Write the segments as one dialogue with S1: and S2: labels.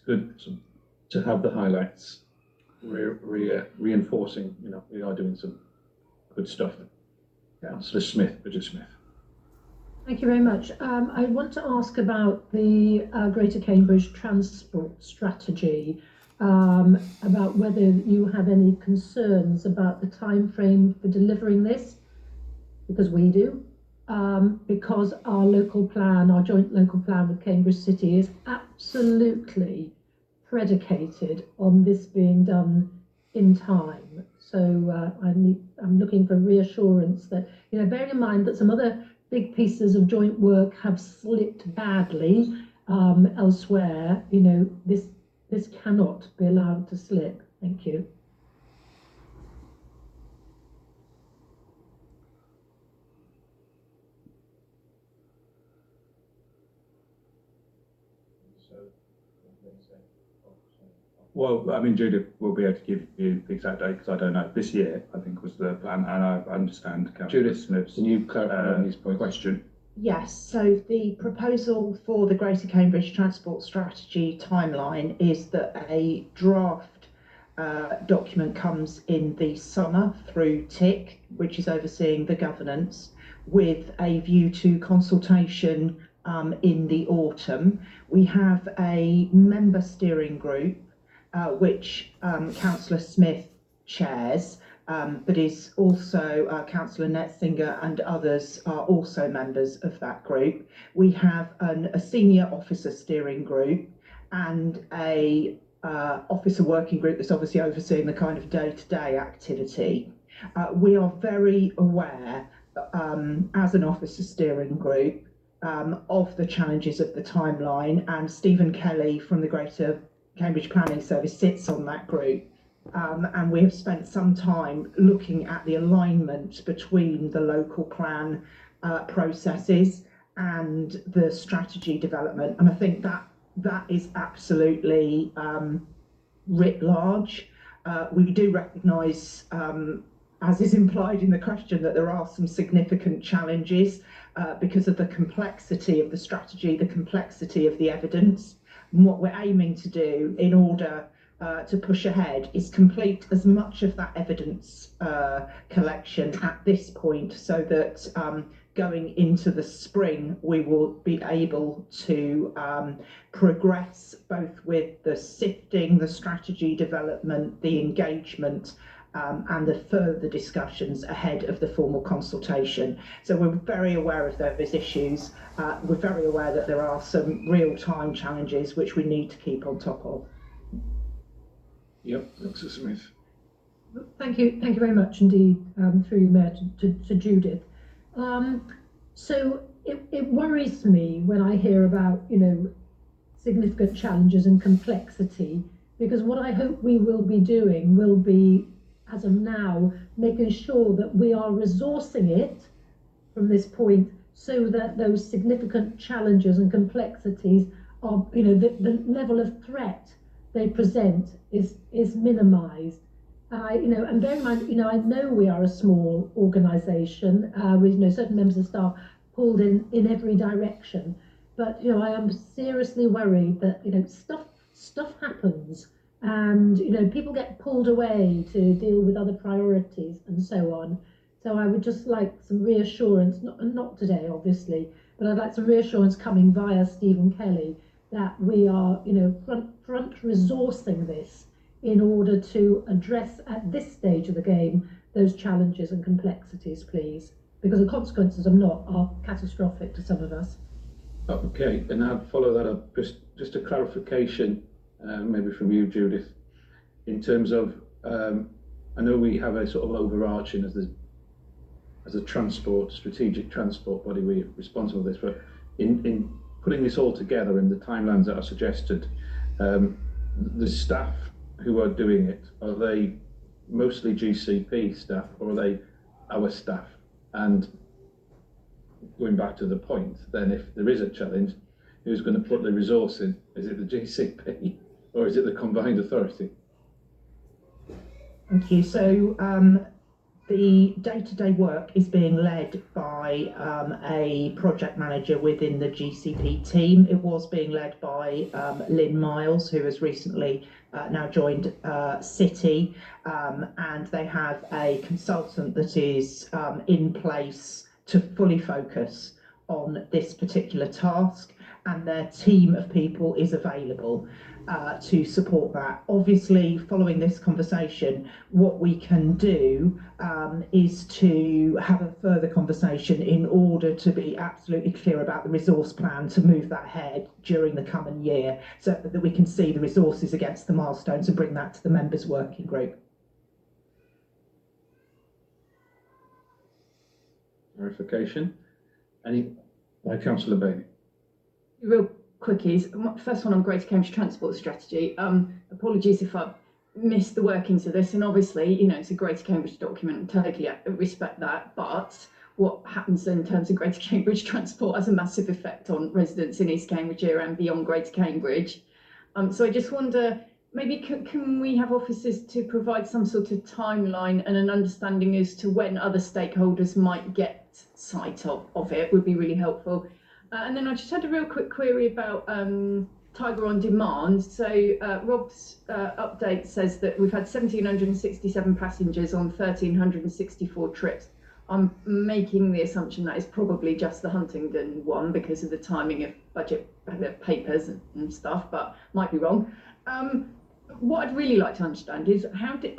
S1: good to have the highlights reinforcing, we are doing some good stuff. Councillor Smith, Bridget Smith.
S2: Thank you very much. I want to ask about the Greater Cambridge Transport Strategy, about whether you have any concerns about the time frame for delivering this, because we do. Because our local plan, our joint local plan with Cambridge City is absolutely predicated on this being done in time. So I'm looking for reassurance that, bearing in mind that some other big pieces of joint work have slipped badly elsewhere, this cannot be allowed to slip. Thank you.
S1: Well, I mean, Judith will be able to give you the exact date, because I don't know. This year, I think, was the plan, and I understand Councillor Smith's
S3: can you clarify on his
S1: question?
S4: Yes, so the proposal for the Greater Cambridge Transport Strategy timeline is that a draft document comes in the summer through TIC, which is overseeing the governance, with a view to consultation in the autumn. We have a member steering group which Councillor Smith chairs, but is also Councillor Netzinger and others are also members of that group. We have a senior officer steering group and a officer working group that's obviously overseeing the kind of day-to-day activity. We are very aware as an officer steering group of the challenges of the timeline, and Stephen Kelly from the Greater Cambridge Planning Service sits on that group, and we have spent some time looking at the alignment between the local plan processes and the strategy development, and I think that is absolutely writ large. We do recognise, as is implied in the question, that there are some significant challenges because of the complexity of the strategy, the complexity of the evidence. And what we're aiming to do in order to push ahead is complete as much of that evidence collection at this point, so that going into the spring we will be able to progress both with the sifting, the strategy development, the engagement, and the further discussions ahead of the formal consultation. So we're very aware of those issues. We're very aware that there are some real-time challenges which we need to keep on top of.
S1: Yep, Dr. Smith.
S2: Thank you very much indeed, through you, Mayor, to Judith. So it worries me when I hear about, significant challenges and complexity, because what I hope we will be doing will be, as of now, making sure that we are resourcing it from this point so that those significant challenges and complexities are, the level of threat they present is minimised. And bear in mind, I know we are a small organisation with certain members of staff pulled in every direction, but I am seriously worried that stuff happens, and people get pulled away to deal with other priorities and so on. So I would just like some reassurance, not today obviously, but I'd like some reassurance coming via Stephen Kelly that we are front resourcing this in order to address at this stage of the game those challenges and complexities, please, because the consequences are catastrophic to some of us.
S1: Okay, and I'd follow that up, just a clarification, maybe from you, Judith, in terms of, I know we have a sort of overarching as a strategic transport body, we're responsible for this, but in putting this all together in the timelines that are suggested, the staff who are doing it, are they mostly GCP staff, or are they our staff? And going back to the point, then if there is a challenge, who's going to put the resource in? Is it the GCP or is it the combined authority?
S4: Thank you. So The day-to-day work is being led by a project manager within the GCP team. It was being led by Lynn Miles, who has recently now joined City, and they have a consultant that is in place to fully focus on this particular task, and their team of people is available to support that. Obviously, following this conversation, what we can do is to have a further conversation in order to be absolutely clear about the resource plan to move that ahead during the coming year, so that we can see the resources against the milestones and bring that to the members' working group.
S1: Clarification. Councillor Bailey.
S3: Real quickies. First one on Greater Cambridge Transport Strategy. Apologies if I missed the workings of this, and obviously, you know, it's a Greater Cambridge document, and totally respect that. But what happens in terms of Greater Cambridge Transport has a massive effect on residents in East Cambridgeshire and beyond Greater Cambridge. So I just wonder, maybe can we have officers to provide some sort of timeline and an understanding as to when other stakeholders might get sight of it would be really helpful. And then I just had a real quick query about Tiger on Demand. So Rob's update says that we've had 1,767 passengers on 1,364 trips. I'm making the assumption that is probably just the Huntingdon one because of the timing of budget papers and stuff, but might be wrong. What I'd really like to understand is and it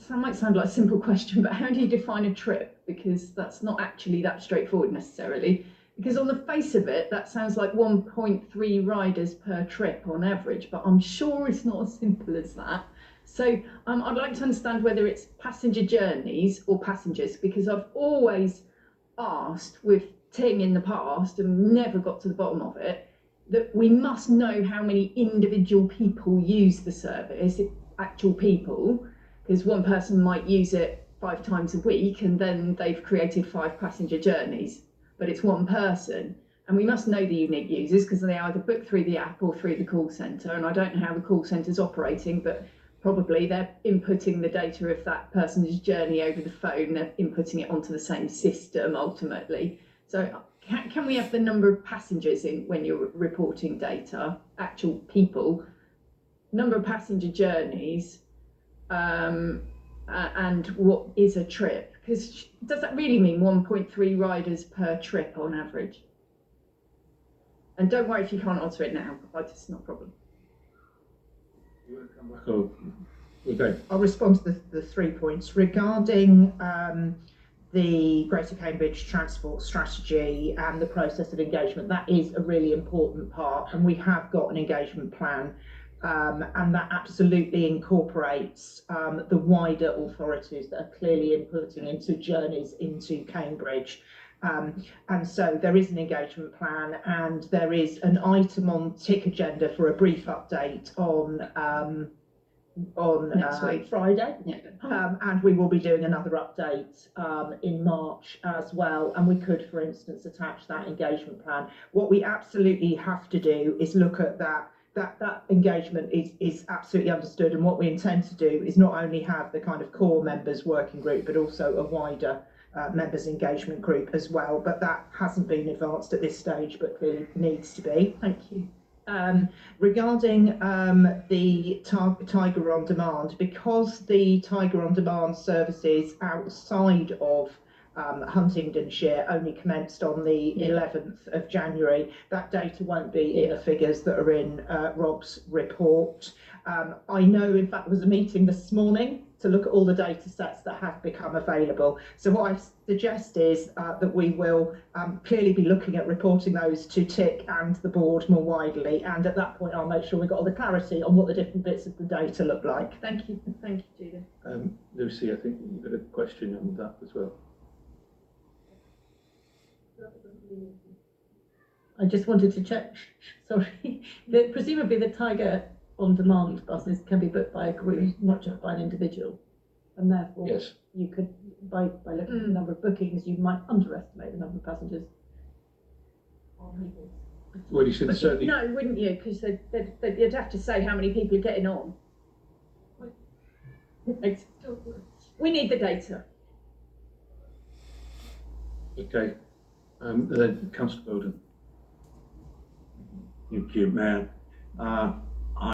S3: might sound like a simple question, but how do you define a trip? Because that's not actually that straightforward necessarily. Because on the face of it, that sounds like 1.3 riders per trip on average, but I'm sure it's not as simple as that. So I'd like to understand whether it's passenger journeys or passengers, because I've always asked with Ting in the past and never got to the bottom of it, that we must know how many individual people use the service, actual people, because one person might use it 5 times a week and then they've created 5 passenger journeys. But it's one person, and we must know the unique users because they either book through the app or through the call centre, and I don't know how the call centre's operating, but probably they're inputting the data of that person's journey over the phone, they're inputting it onto the same system ultimately. So can we have the number of passengers in when you're reporting data, actual people, number of passenger journeys, and what is a trip? Because does that really mean 1.3 riders per trip on average? And don't worry if you can't answer it now, it's not a problem.
S1: You want to come back or okay?
S4: I'll respond to the 3 points regarding the Greater Cambridge Transport Strategy and the process of engagement. That is a really important part, and we have got an engagement plan. And that absolutely incorporates the wider authorities that are clearly inputting into journeys into Cambridge. And so there is an engagement plan, and there is an item on TIC agenda for a brief update on
S3: Next week.
S4: Friday.
S3: Yeah.
S4: And we will be doing another update in March as well. And we could, for instance, attach that engagement plan. What we absolutely have to do is look at that engagement is absolutely understood, and what we intend to do is not only have the kind of core members working group, but also a wider members engagement group as well, but that hasn't been advanced at this stage, but clearly needs to be.
S3: Thank you.
S4: Regarding the Tiger on Demand, because the Tiger on Demand services outside of Huntingdonshire only commenced on the 11th of January. That data won't be in the figures that are in Rob's report. I know, in fact, there was a meeting this morning to look at all the data sets that have become available. So what I suggest is that we will clearly be looking at reporting those to TIC and the board more widely. And at that point, I'll make sure we've got all the clarity on what the different bits of the data look like.
S3: Thank you, Judith.
S1: Lucy, I think you've got a question on that as well.
S5: I just wanted to check, sorry, that presumably the Tiger on Demand buses can be booked by a group, not just by an individual. And therefore,
S1: Yes.
S5: you could, by looking at the number of bookings, you might underestimate the number of passengers.
S1: Well, you should certainly.
S3: No, wouldn't you? Because you'd have to say how many people are getting on. We need the data.
S1: Okay. Then Councillor Bowden.
S6: Thank you, Mayor.